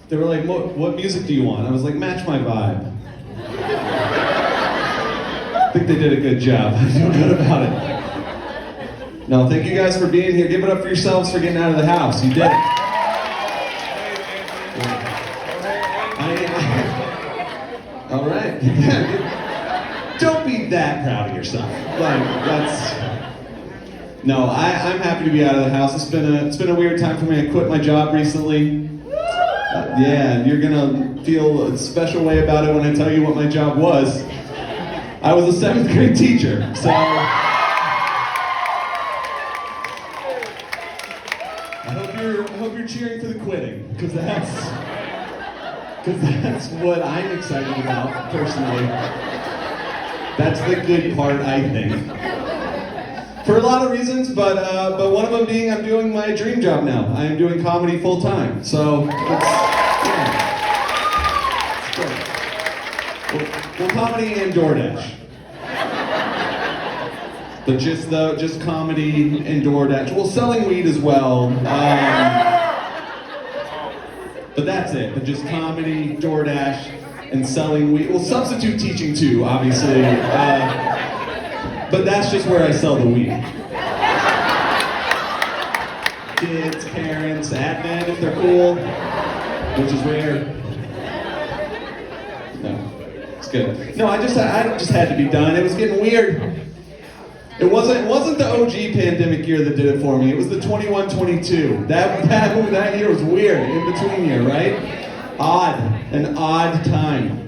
They were like, what music do you want? I was like, match my vibe. I think they did a good job. I feel good about it. No, thank you guys for being here. Give it up for yourselves for getting out of the house. You did it. All right. Don't be that proud of yourself. Like, that's... No, I'm happy to be out of the house. It's been a weird time for me. I quit my job recently. Yeah, you're gonna feel a special way about it when I tell you what my job was. I was a 7th grade teacher, so... I hope you're cheering for the quitting, because that's what I'm excited about, personally. That's the good part, I think. For a lot of reasons, but one of them being I'm doing my dream job now. I am doing comedy full time, so it's great. Well, comedy and DoorDash. But just comedy and DoorDash. Well, selling weed as well. But that's it. But just comedy, DoorDash, and selling weed. Well, substitute teaching too, obviously. But that's just where I sell the weed. Kids, parents, admin if they're cool, which is rare. No, it's good. No, I just had to be done. It was getting weird. It wasn't the OG pandemic year that did it for me. It was the 21-22. That year was weird, in between year, right? An odd time.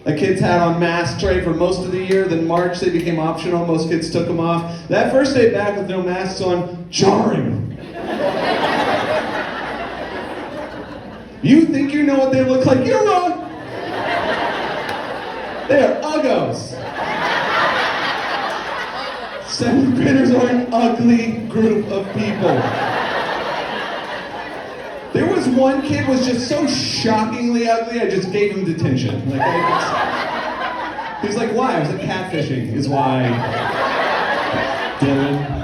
The kids had on masks, right, for most of the year. Then March, they became optional. Most kids took them off. That first day back with no masks on, jarring. You think you know what they look like? You're wrong. They are uggos. 7th graders are an ugly group of people. There was one kid was just so shockingly ugly, I just gave him detention. He was like, why? I was like, catfishing is why. Dylan.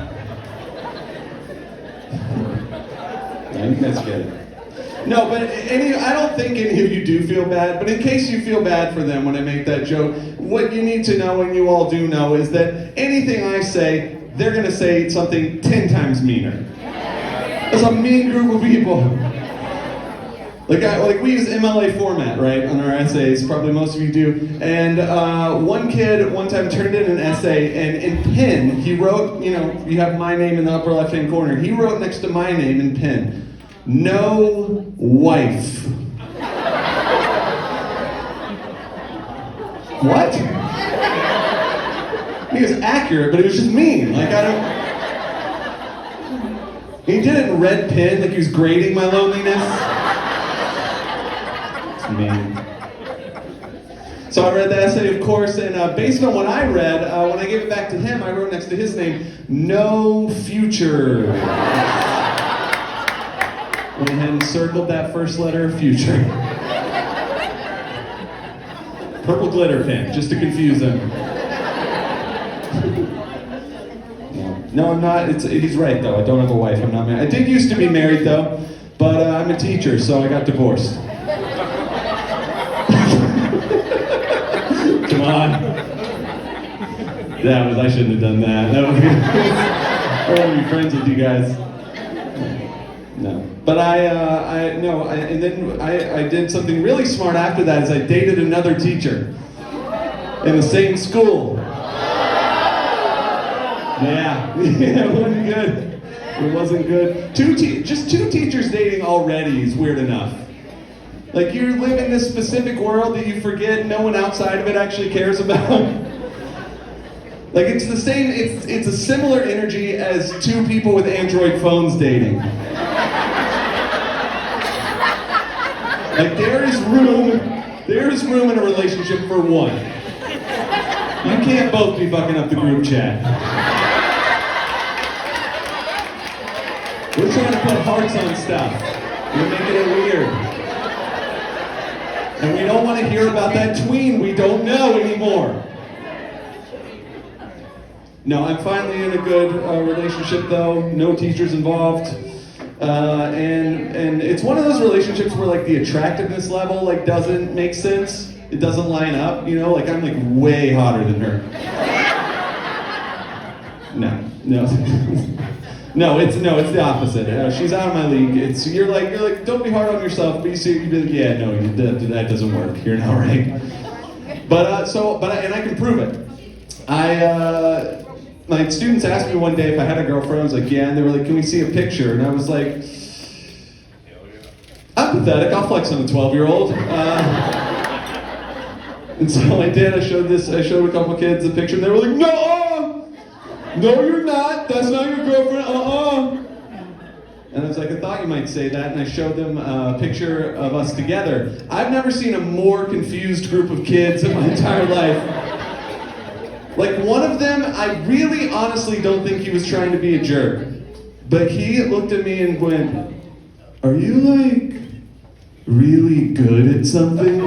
You guys get it. No, but I don't think any of you do feel bad, but in case you feel bad for them when I make that joke, what you need to know, and you all do know, is that anything I say, they're gonna say something 10 times meaner. It's a mean group of people. Like we use MLA format, right, on our essays, probably most of you do, and one kid one time turned in an essay, and in pen, he wrote, you have my name in the upper left-hand corner, he wrote next to my name in pen, no wife. What? He was accurate, but it was just mean. He did it in red pen, like he was grading my loneliness. It's mean. So I read the essay, of course, and based on what I read, when I gave it back to him, I wrote next to his name, no future. Went ahead and circled that first letter of future. Purple glitter pen, just to confuse him. No, I'm not. He's right, though. I don't have a wife. I'm not married. I did used to be married, though, but I'm a teacher, so I got divorced. Come on. I shouldn't have done that. I want to be friends with you guys. No. But I did something really smart after that, is I dated another teacher in the same school. Yeah, it wasn't good. It wasn't good. Just two teachers dating already is weird enough. Like, you live in this specific world that you forget no one outside of it actually cares about. Like, it's the same, it's a similar energy as two people with Android phones dating. Like, there is room in a relationship for one. You can't both be fucking up the group chat. We're trying to put hearts on stuff. We're making it weird. And we don't want to hear about that tween we don't know anymore. No, I'm finally in a good relationship though. No teachers involved. And it's one of those relationships where like the attractiveness level like doesn't make sense. It doesn't line up, you know. Like I'm like way hotter than her. No. No, it's the opposite. She's out of my league. You're like, don't be hard on yourself. But you'd be like, yeah, no, that doesn't work. You're not right. And I can prove it. My students asked me one day if I had a girlfriend. I was like, yeah, and they were like, can we see a picture? And I was like, I'm pathetic. I'll flex on a 12-year-old. And so I did. I showed a couple kids a picture, and they were like, no, you're not. That's not your girlfriend. And I was like, I thought you might say that, and I showed them a picture of us together. I've never seen a more confused group of kids in my entire life. Like one of them, I really honestly don't think he was trying to be a jerk. But he looked at me and went, are you like really good at something?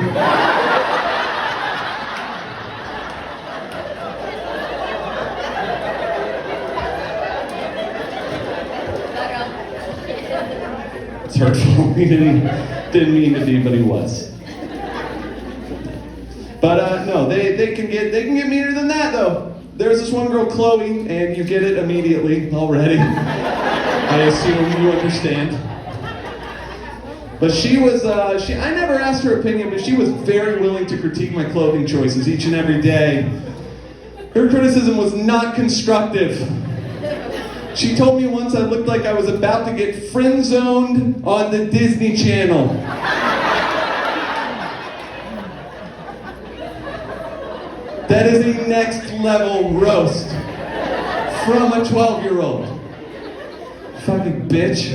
It's hurtful. He didn't mean to be, but he was. But no, they can get meaner than that though. There's this one girl, Chloe, and you get it immediately already. I assume you understand. But I never asked her opinion, but she was very willing to critique my clothing choices each and every day. Her criticism was not constructive. She told me once I looked like I was about to get friend-zoned on the Disney Channel. That is a next-level roast from a 12-year-old. Fucking bitch.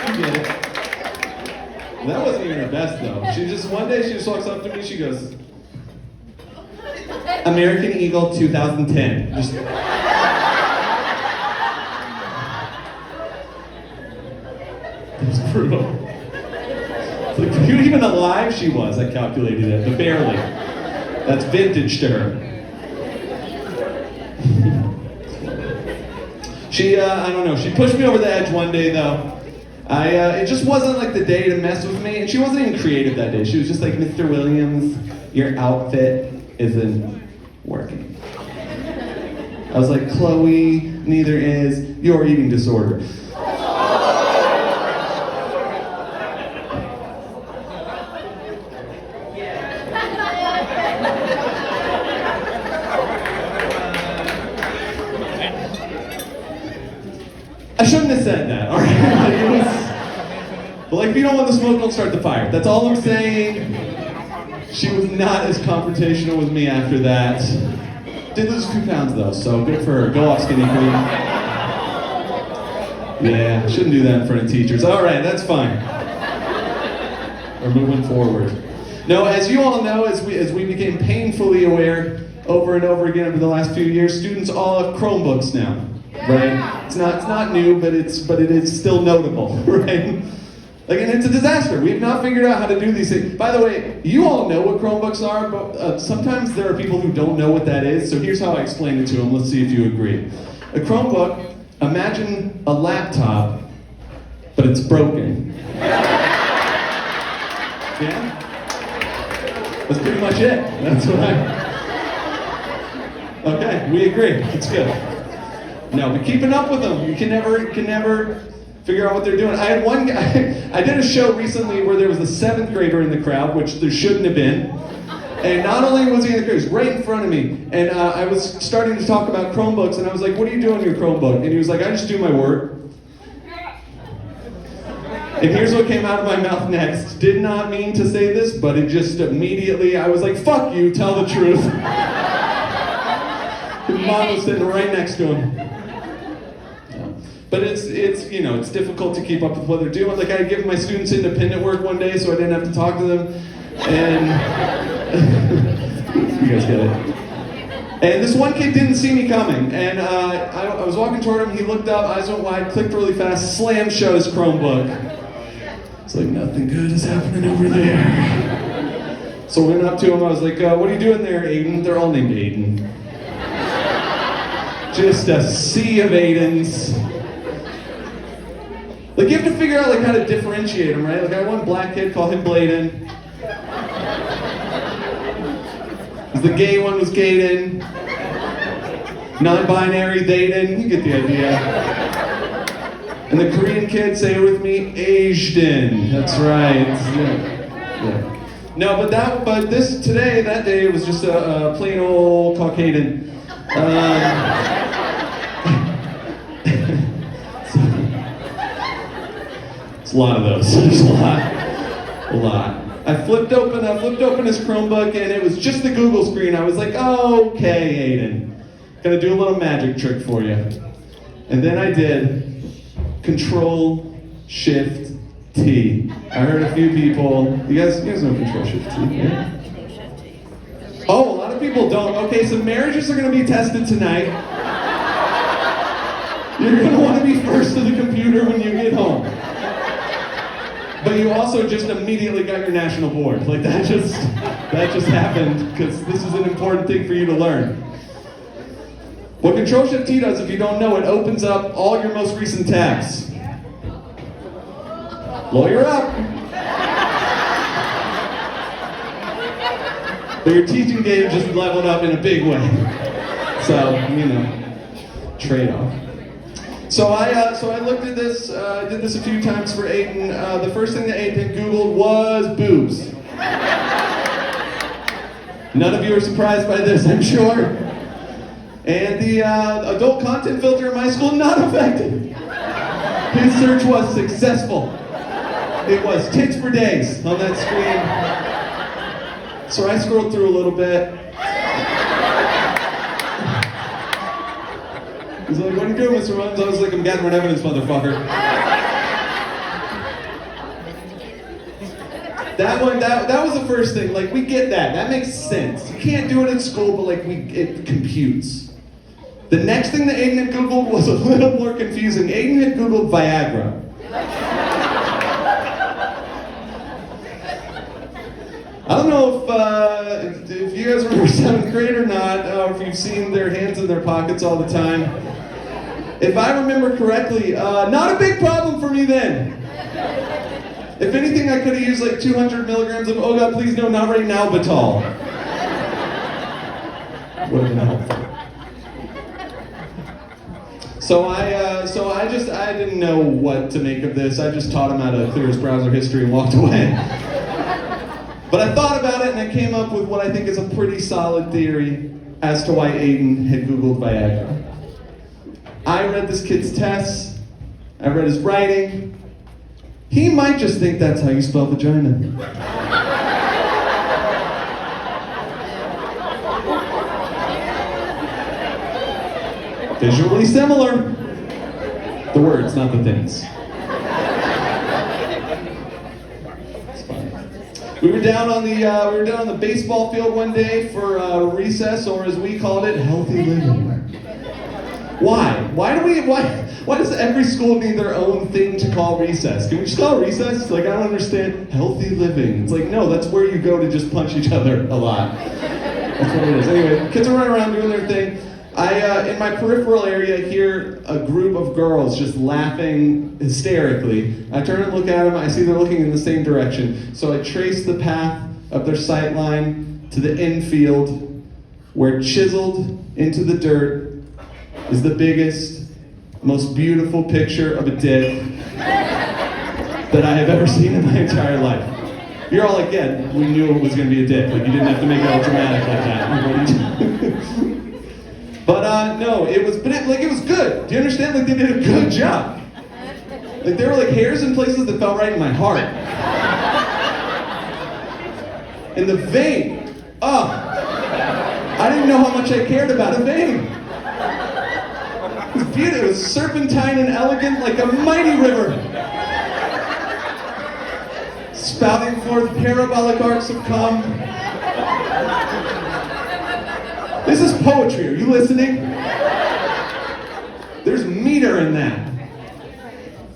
You get it. That wasn't even her best, though. One day she just walks up to me, she goes, American Eagle 2010. Just... That was brutal. Like, even alive she was, I calculated it, but barely. That's vintage to her. I don't know, she pushed me over the edge one day though. It just wasn't like the day to mess with me, and she wasn't even creative that day. She was just like, Mr. Williams, your outfit isn't working. I was like, Chloe, neither is your eating disorder. I shouldn't have said that, all right? But like, if you don't want the smoke, don't start the fire. That's all I'm saying. She was not as confrontational with me after that. Did lose a few pounds though, so good for her. Go off, skinny queen. Yeah, shouldn't do that in front of teachers. All right, that's fine. We're moving forward. Now, as you all know, as we became painfully aware over and over again over the last few years, students all have Chromebooks now, right? It's not new, but it is still notable, right? Like, and it's a disaster. We've not figured out how to do these things. By the way, you all know what Chromebooks are, but sometimes there are people who don't know what that is. So here's how I explain it to them. Let's see if you agree. A Chromebook, imagine a laptop, but it's broken. Yeah? That's pretty much it. That's what Okay, we agree. It's good. No, but keeping up with them. You can never figure out what they're doing. I had one guy, I did a show recently where there was a 7th grader in the crowd, which there shouldn't have been. And not only was he in the crowd, he was right in front of me. And I was starting to talk about Chromebooks, and I was like, what do you do on your Chromebook? And he was like, I just do my work. And here's what came out of my mouth next. Did not mean to say this, but it just immediately, I was like, fuck you, tell the truth. His mom was sitting right next to him. But it's difficult to keep up with what they're doing. Like, I had given my students independent work one day, so I didn't have to talk to them. And you guys get it. And this one kid didn't see me coming, and I was walking toward him. He looked up, eyes went wide, clicked really fast, slammed shut his Chromebook. It's like, nothing good is happening over there. So I went up to him. I was like, what are you doing there, Aiden? They're all named Aiden. Just a sea of Aidens. Like, you have to figure out like how to differentiate them, right? Like, I had one black kid, call him Bladen. The gay one was Gaden. Non-binary, Daden. You get the idea. And the Korean kid, say it with me, Ajden. That's right. Yeah. No, but that day, it was just a plain old Caucasian. It's a lot of those. There's a lot. I flipped open his Chromebook, and it was just the Google screen. I was like, okay, Aiden, gonna do a little magic trick for you. And then I did Control-Shift-T. I heard a few people. You guys know Control-Shift-T, yeah? Oh, a lot of people don't. Okay, so marriages are gonna be tested tonight. You're gonna want to be first to the computer when you get home. But you also just immediately got your national board. Like, that just happened, because this is an important thing for you to learn. What Control-Shift-T does, if you don't know, it opens up all your most recent tabs. Lawyer up. But your teaching game just leveled up in a big way. So, trade-off. So I looked at this, did this a few times for Aiden. The first thing that Aiden Googled was boobs. None of you are surprised by this, I'm sure. And the adult content filter in my school, not affected. His search was successful. It was tits for days on that screen. So I scrolled through a little bit. He's like, what are you doing, Mr. Runs? I was like, I'm gathering evidence, motherfucker. That was the first thing. Like, we get that. That makes sense. You can't do it in school, but like, it computes. The next thing that Aiden had Googled was a little more confusing. Aiden had Googled Viagra. I don't know if you guys remember 7th grade or not, or if you've seen their hands in their pockets all the time. If I remember correctly, not a big problem for me then. If anything, I could have used like 200 milligrams of, oh God, please no, not right now, Batal. Would have been helpful. So I didn't know what to make of this. I just taught him how to clear his browser history and walked away. But I thought about it and I came up with what I think is a pretty solid theory as to why Aiden had Googled Viagra. I read this kid's tests, I read his writing. He might just think that's how you spell vagina. Visually similar. The words, not the things. We were down on the baseball field one day for recess, or as we called it, healthy living. Why? Why does every school need their own thing to call recess? Can we just call it recess? Like, I don't understand. Healthy living. It's like, no, that's where you go to just punch each other a lot. That's what it is. Anyway, kids are running around doing their thing. In my peripheral area, hear a group of girls just laughing hysterically. I turn and look at them. I see they're looking in the same direction. So I trace the path of their sight line to the infield, where chiseled into the dirt is the biggest, most beautiful picture of a dick that I have ever seen in my entire life. You're all like, yeah, we knew it was going to be a dick. Like, you didn't have to make it all dramatic like that. But no, it was good. Do you understand? Like, they did a good job. Like, there were like hairs in places that felt right in my heart. And the vein, I didn't know how much I cared about a vein. It was beautiful. It was serpentine and elegant like a mighty river. Spouting forth parabolic arcs of cum. This is poetry. Are you listening? There's meter in that.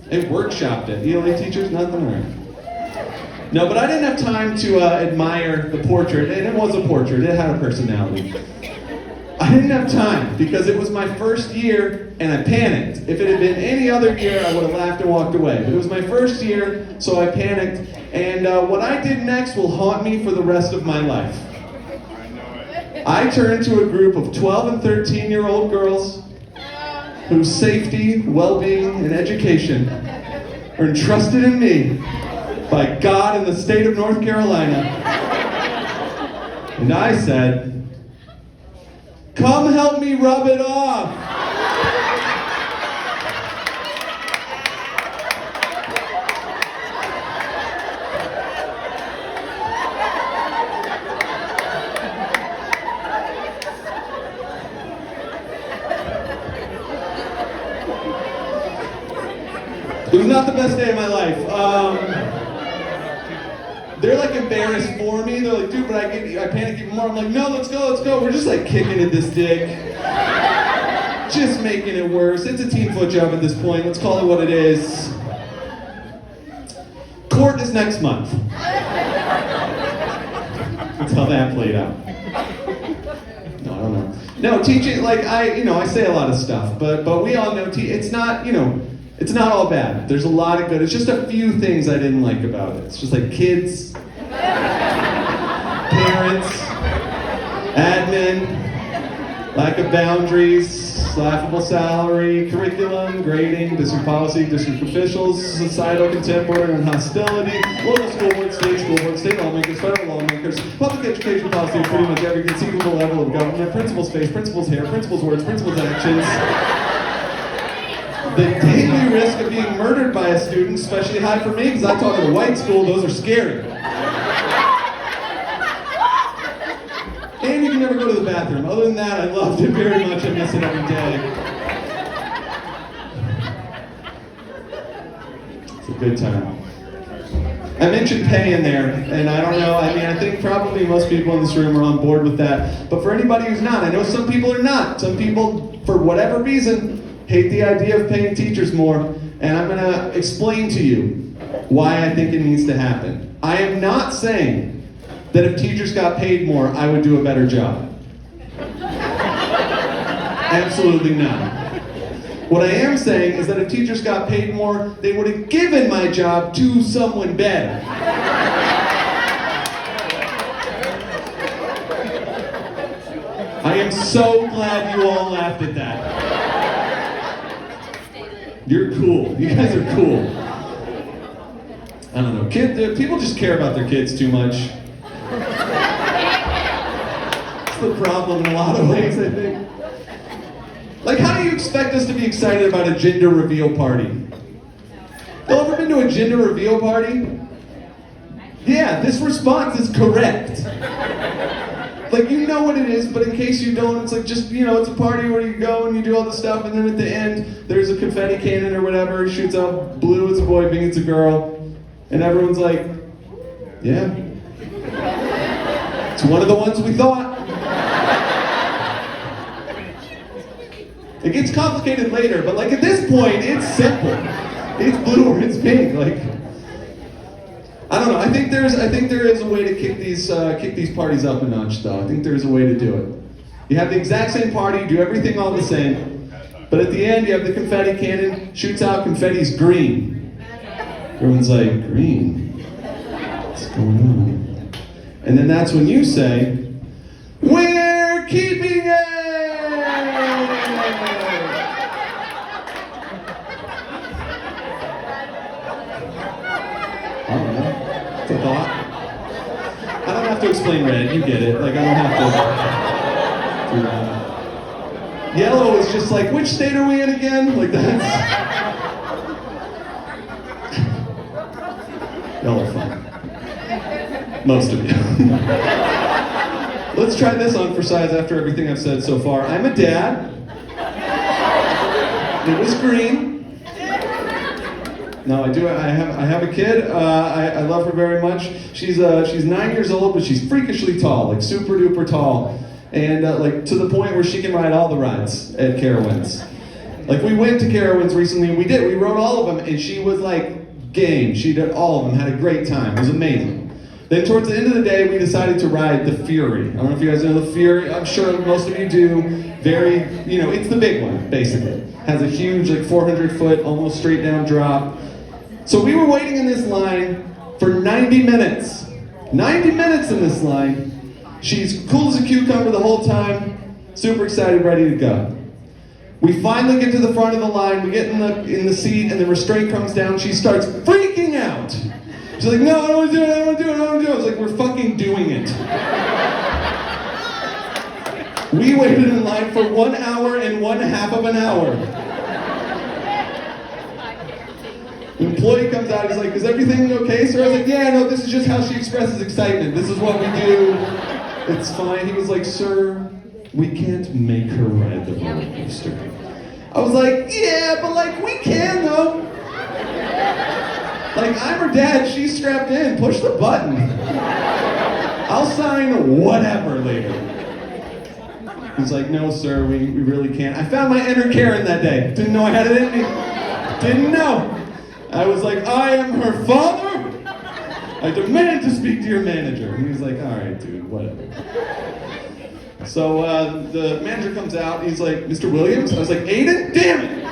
They workshopped it. ELA teachers, nothing there. No, but I didn't have time to admire the portrait, and it was a portrait. It had a personality. I didn't have time because it was my first year and I panicked. If it had been any other year, I would have laughed and walked away. But it was my first year, so I panicked. And what I did next will haunt me for the rest of my life. I turned to a group of 12 and 13-year-old girls whose safety, well-being, and education are entrusted in me by God in the state of North Carolina. And I said, "Come help me rub it off." It was not the best day of my life. They're like embarrassed for me. They're like, "Dude, but I panic even more." I'm like, "No, let's go. We're just like kicking at this dick. Just making it worse. It's a team foot job at this point. Let's call it what it is." Court is next month. That's how that played out. No, I don't know. No, teaching, like I say a lot of stuff, but we all know it's not, it's not all bad. There's a lot of good. It's just a few things I didn't like about it. It's just like kids, parents, admin, lack of boundaries, laughable salary, curriculum, grading, district policy, district officials, societal contemporary and hostility, local school board, state lawmakers, federal lawmakers, public education policy at pretty much every conceivable level of government, principals' face, principals' hair, principals' words, principals' actions. The daily risk of being murdered by a student, especially high for me, because I taught at a white school, those are scary. And you can never go to the bathroom. Other than that, I loved it very much. I miss it every day. It's a good time. I mentioned pay in there, and I don't know, I think probably most people in this room are on board with that. But for anybody who's not, I know some people are not. Some people, for whatever reason, hate the idea of paying teachers more, and I'm going to explain to you why I think it needs to happen. I am not saying that if teachers got paid more, I would do a better job. Absolutely not. What I am saying is that if teachers got paid more, they would have given my job to someone better. I am so glad you all laughed at that. You're cool. You guys are cool. I don't know. People just care about their kids too much. It's the problem in a lot of ways, I think. Like, how do you expect us to be excited about a gender reveal party? Y'all ever been to a gender reveal party? Yeah, this response is correct. Like, you know what it is, but in case you don't, it's like just, it's a party where you go and you do all this stuff, and then at the end, there's a confetti cannon or whatever, shoots out blue, it's a boy, pink, it's a girl, and everyone's like, yeah. It's one of the ones we thought. It gets complicated later, but like at this point, it's simple. It's blue or it's pink, like. I don't know. I think there is a way to kick these parties up a notch, though. I think there's a way to do it. You have the exact same party, you do everything all the same, but at the end you have the confetti cannon, shoots out, confetti's green. Everyone's like, green? What's going on? And then that's when you say, "We're keeping it!" I don't know. It's a thought. I don't have to explain red, you get it. Like, I don't have to do that. Yellow is just like, which state are we in again? Like, that's... Y'all are fun. Most of you. Let's try this on for size after everything I've said so far. I'm a dad. It was green. No, I do. I have a kid. I love her very much. She's 9 years old, but she's freakishly tall, like super duper tall, and like to the point where she can ride all the rides at Carowinds. Like we went to Carowinds recently, and we rode all of them, and she was like game. She did all of them, had a great time. It was amazing. Then towards the end of the day, we decided to ride the Fury. I don't know if you guys know the Fury. I'm sure most of you do. Very, it's the big one, basically. Has a huge, 400-foot, almost straight down drop. So we were waiting in this line for 90 minutes. 90 minutes in this line. She's cool as a cucumber the whole time. Super excited, ready to go. We finally get to the front of the line. We get in the seat, and the restraint comes down. She starts freaking out. She's like, no, I don't want to do it, I don't want to do it, I don't want to do it. I was like, we're fucking doing it. We waited in line for 1 hour and 1/2 of an hour. The employee comes out, he's like, is everything okay, sir? I was like, yeah, no, this is just how she expresses excitement. This is what we do. It's fine. He was like, sir, we can't make her ride the roller coaster. I was like, yeah, but we can though. I'm her dad, she's strapped in, push the button. I'll sign whatever later. He's like, no sir, we really can't. I found my inner Karen that day. Didn't know I had it in me. Didn't know. I was like, I am her father. I demand to speak to your manager. And he was like, all right dude, whatever. So the manager comes out, he's like, Mr. Williams? I was like, Aiden? Damn it!